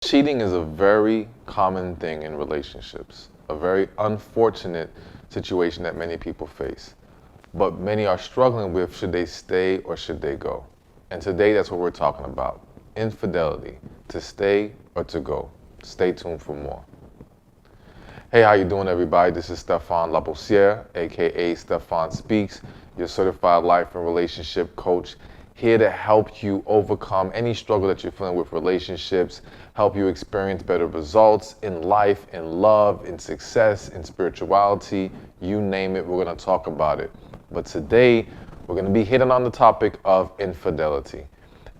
Cheating is a very common thing in relationships, a very unfortunate situation that many people face. But many are struggling with should they stay or should they go? And today that's what we're talking about. Infidelity, to stay or to go. Stay tuned for more. Hey, how you doing everybody? This is Stefan Labossiere, aka Stefan Speaks, your certified life and relationship coach, here to help you overcome any struggle that you're feeling with relationships, help you experience better results in life, in love, in success, in spirituality, you name it, we're going to talk about it. But today, we're going to be hitting on the topic of infidelity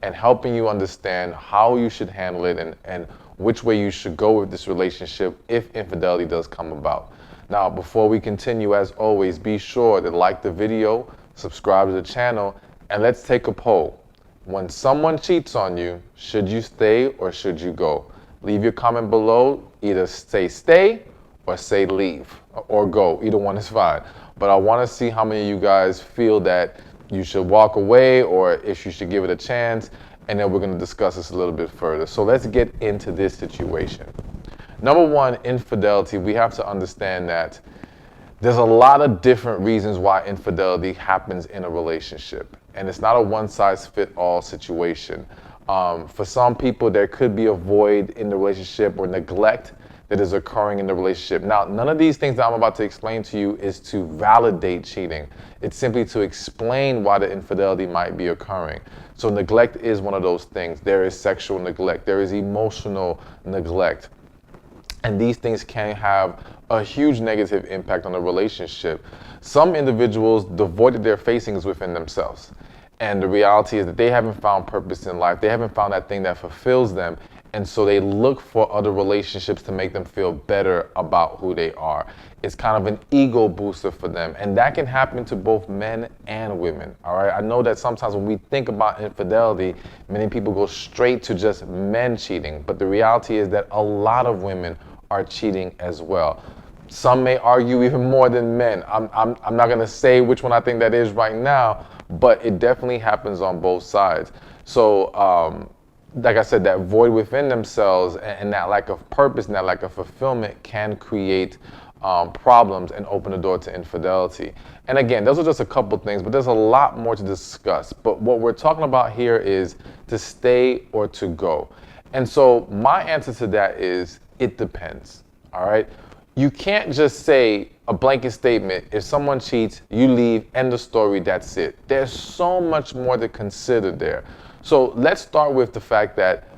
and helping you understand how you should handle it and which way you should go with this relationship if infidelity does come about. Now, before we continue, as always, be sure to like the video, subscribe to the channel, and let's take a poll. When someone cheats on you, should you stay or should you go? Leave your comment below. Either say stay or say leave or go. Either one is fine. But I want to see how many of you guys feel that you should walk away or if you should give it a chance. And then we're going to discuss this a little bit further. So let's get into this situation. Number one, infidelity. We have to understand that there's a lot of different reasons why infidelity happens in a relationship. And it's not a one-size-fits-all situation. For some people, there could be a void in the relationship or neglect that is occurring in the relationship. Now, none of these things that I'm about to explain to you is to validate cheating. It's simply to explain why the infidelity might be occurring. So neglect is one of those things. There is sexual neglect. There is emotional neglect. And these things can have a huge negative impact on the relationship. Some individuals, the void that they're facing is within themselves. And the reality is that they haven't found purpose in life. They haven't found that thing that fulfills them. And so they look for other relationships to make them feel better about who they are. It's kind of an ego booster for them. And that can happen to both men and women. All right. I know that sometimes when we think about infidelity, many people go straight to just men cheating. But the reality is that a lot of women are cheating as well. Some may argue even more than men. I'm not going to say which one I think that is right now, but it definitely happens on both sides. So, like I said, that void within themselves and that lack of purpose and that lack of fulfillment can create problems and open the door to infidelity. And again, those are just a couple things, but there's a lot more to discuss. But what we're talking about here is to stay or to go. And so my answer to that is it depends. All right. You can't just say a blanket statement. If someone cheats, you leave, end of story, that's it. There's so much more to consider there. So let's start with the fact that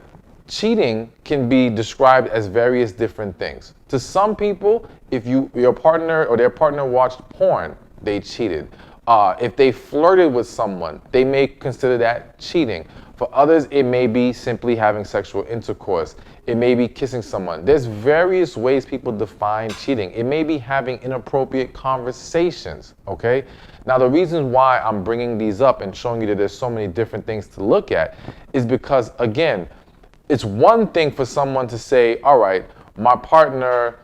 cheating can be described as various different things. To some people, if your partner or their partner watched porn, they cheated. If they flirted with someone, they may consider that cheating. For others, it may be simply having sexual intercourse. It may be kissing someone. There's various ways people define cheating. It may be having inappropriate conversations, okay? Now, the reason why I'm bringing these up and showing you that there's so many different things to look at is because, again, it's one thing for someone to say, all right, my partner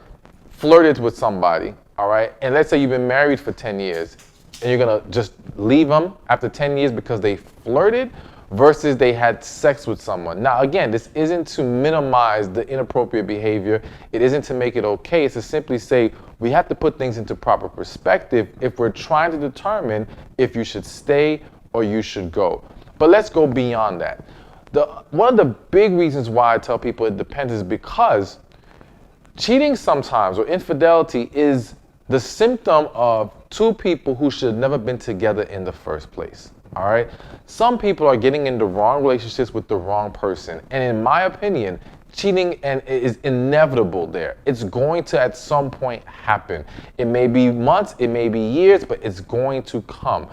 flirted with somebody, all right? And let's say you've been married for 10 years and you're going to just leave them after 10 years because they flirted versus they had sex with someone. Now, again, this isn't to minimize the inappropriate behavior. It isn't to make it okay. It's to simply say we have to put things into proper perspective if we're trying to determine if you should stay or you should go. But let's go beyond that. One of the big reasons why I tell people it depends is because cheating sometimes or infidelity is the symptom of two people who should have never been together in the first place. All right. Some people are getting into wrong relationships with the wrong person. And in my opinion, cheating is inevitable there. It's going to at some point happen. It may be months, it may be years, but it's going to come.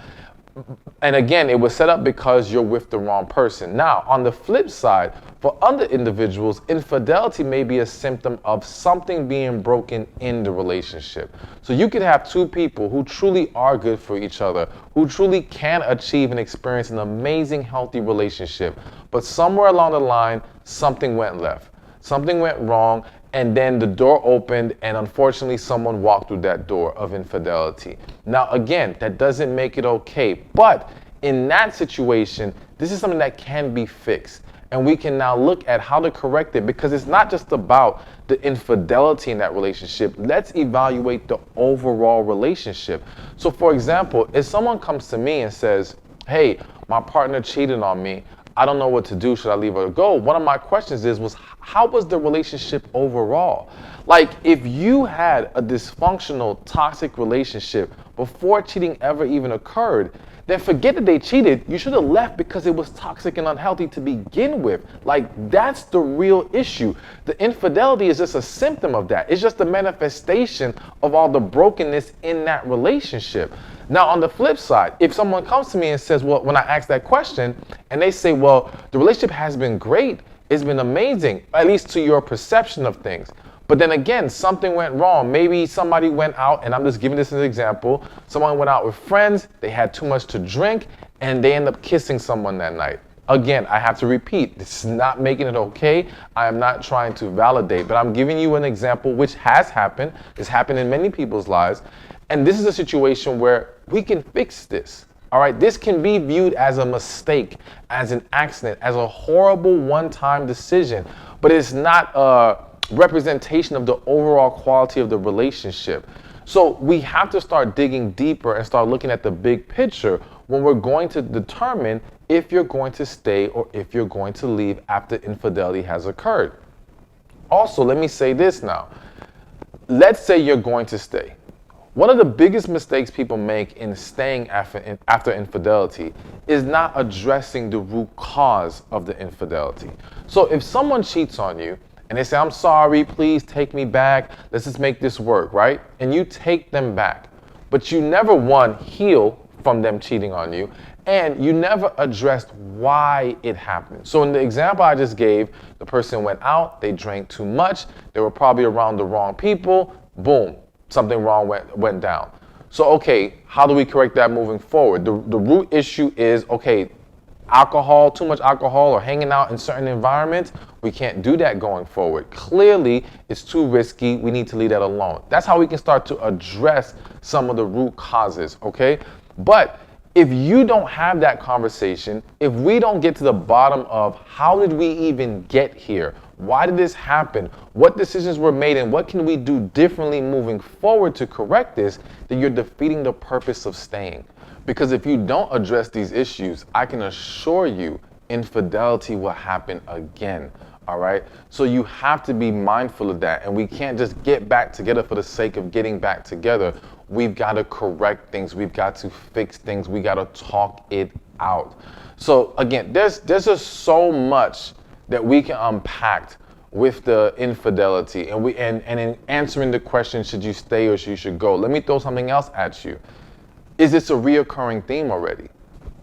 And again, it was set up because you're with the wrong person. Now, on the flip side, for other individuals, infidelity may be a symptom of something being broken in the relationship. So you could have two people who truly are good for each other, who truly can achieve and experience an amazing, healthy relationship. But somewhere along the line, something went left. Something went wrong, and then the door opened, and unfortunately someone walked through that door of infidelity. Now again, that doesn't make it okay, but in that situation, this is something that can be fixed. and we can now look at how to correct it, because it's not just about the infidelity in that relationship. Let's evaluate the overall relationship. So for example, if someone comes to me and says, hey, my partner cheated on me, I don't know what to do, should I leave her go? One of my questions was how was the relationship overall? Like, if you had a dysfunctional, toxic relationship before cheating ever even occurred, then forget that they cheated. You should have left because it was toxic and unhealthy to begin with. Like, that's the real issue. The infidelity is just a symptom of that. It's just a manifestation of all the brokenness in that relationship. Now, on the flip side, if someone comes to me and says, well, when I ask that question, and they say, well, the relationship has been great, it's been amazing, at least to your perception of things. But then again, something went wrong. Maybe somebody went out, and I'm just giving this as an example. Someone went out with friends, they had too much to drink, and they end up kissing someone that night. Again, I have to repeat, this is not making it okay. I am not trying to validate, but I'm giving you an example which has happened. It's happened in many people's lives. And this is a situation where we can fix this. All right, this can be viewed as a mistake, as an accident, as a horrible one-time decision, but it's not a representation of the overall quality of the relationship. So we have to start digging deeper and start looking at the big picture when we're going to determine if you're going to stay or if you're going to leave after infidelity has occurred. Also, let me say this now. Let's say you're going to stay. One of the biggest mistakes people make in staying after infidelity is not addressing the root cause of the infidelity. So if someone cheats on you and they say, I'm sorry, please take me back, let's just make this work, right? And you take them back, but you never, one, heal from them cheating on you, and you never addressed why it happened. So in the example I just gave, the person went out, they drank too much, they were probably around the wrong people, boom. Something wrong went down. So, okay, how do we correct that moving forward? The root issue is, okay, alcohol, too much alcohol or hanging out in certain environments, we can't do that going forward. Clearly, it's too risky. We need to leave that alone. That's how we can start to address some of the root causes, okay? But if you don't have that conversation, if we don't get to the bottom of how did we even get here? Why did this happen? What decisions were made and what can we do differently moving forward to correct this? Then you're defeating the purpose of staying. Because if you don't address these issues, I can assure you infidelity will happen again. All right. So you have to be mindful of that. And we can't just get back together for the sake of getting back together. We've got to correct things. We've got to fix things. We got to talk it out. So again, there's just so much that we can unpack with the infidelity, and in answering the question, should you stay or you should go? Let me throw something else at you. Is this a reoccurring theme already?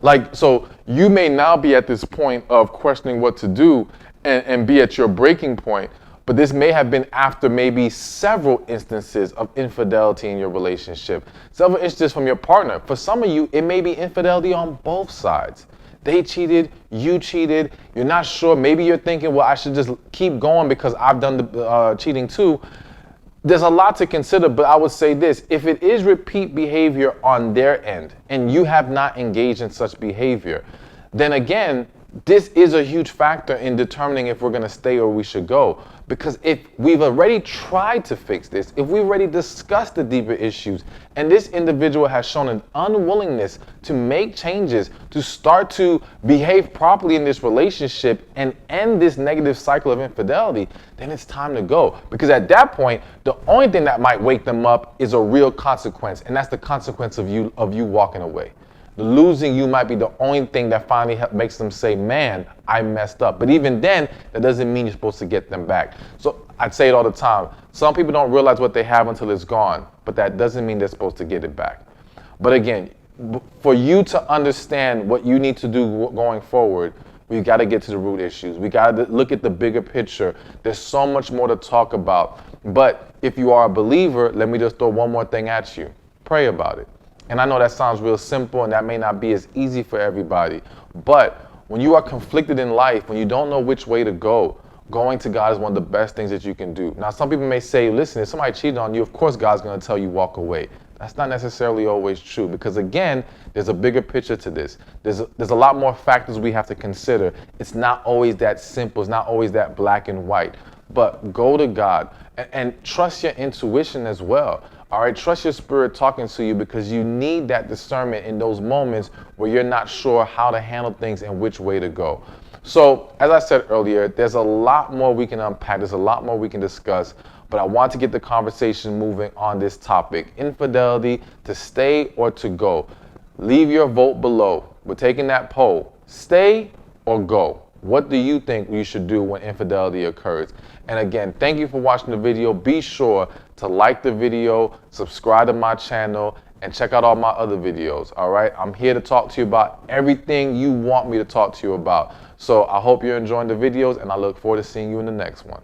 Like, so you may now be at this point of questioning what to do and be at your breaking point, but this may have been after maybe several instances of infidelity in your relationship, several instances from your partner. For some of you, it may be infidelity on both sides. They cheated, you cheated, you're not sure. Maybe you're thinking, well, I should just keep going because I've done the cheating too. There's a lot to consider, but I would say this. If it is repeat behavior on their end and you have not engaged in such behavior, then again, this is a huge factor in determining if we're going to stay or we should go. Because if we've already tried to fix this, if we've already discussed the deeper issues, and this individual has shown an unwillingness to make changes, to start to behave properly in this relationship and end this negative cycle of infidelity, then it's time to go. Because at that point, the only thing that might wake them up is a real consequence, and that's the consequence of you walking away. Losing you might be the only thing that finally makes them say, man, I messed up. But even then, that doesn't mean you're supposed to get them back. So I'd say it all the time. Some people don't realize what they have until it's gone, but that doesn't mean they're supposed to get it back. But again, for you to understand what you need to do going forward, we've got to get to the root issues. We got to look at the bigger picture. There's so much more to talk about. But if you are a believer, let me just throw one more thing at you. Pray about it. And I know that sounds real simple and that may not be as easy for everybody. But when you are conflicted in life, when you don't know which way to go, going to God is one of the best things that you can do. Now, some people may say, listen, if somebody cheated on you, of course God's going to tell you walk away. That's not necessarily always true, because again, there's a bigger picture to this. There's a lot more factors we have to consider. It's not always that simple. It's not always that black and white. But go to God and trust your intuition as well. All right, trust your spirit talking to you, because you need that discernment in those moments where you're not sure how to handle things and which way to go. So, as I said earlier, there's a lot more we can unpack. There's a lot more we can discuss. But I want to get the conversation moving on this topic. Infidelity, to stay or to go. Leave your vote below. We're taking that poll. Stay or go? What do you think you should do when infidelity occurs? And again, thank you for watching the video. Be sure to like the video, subscribe to my channel, and check out all my other videos, all right? I'm here to talk to you about everything you want me to talk to you about. So I hope you're enjoying the videos, and I look forward to seeing you in the next one.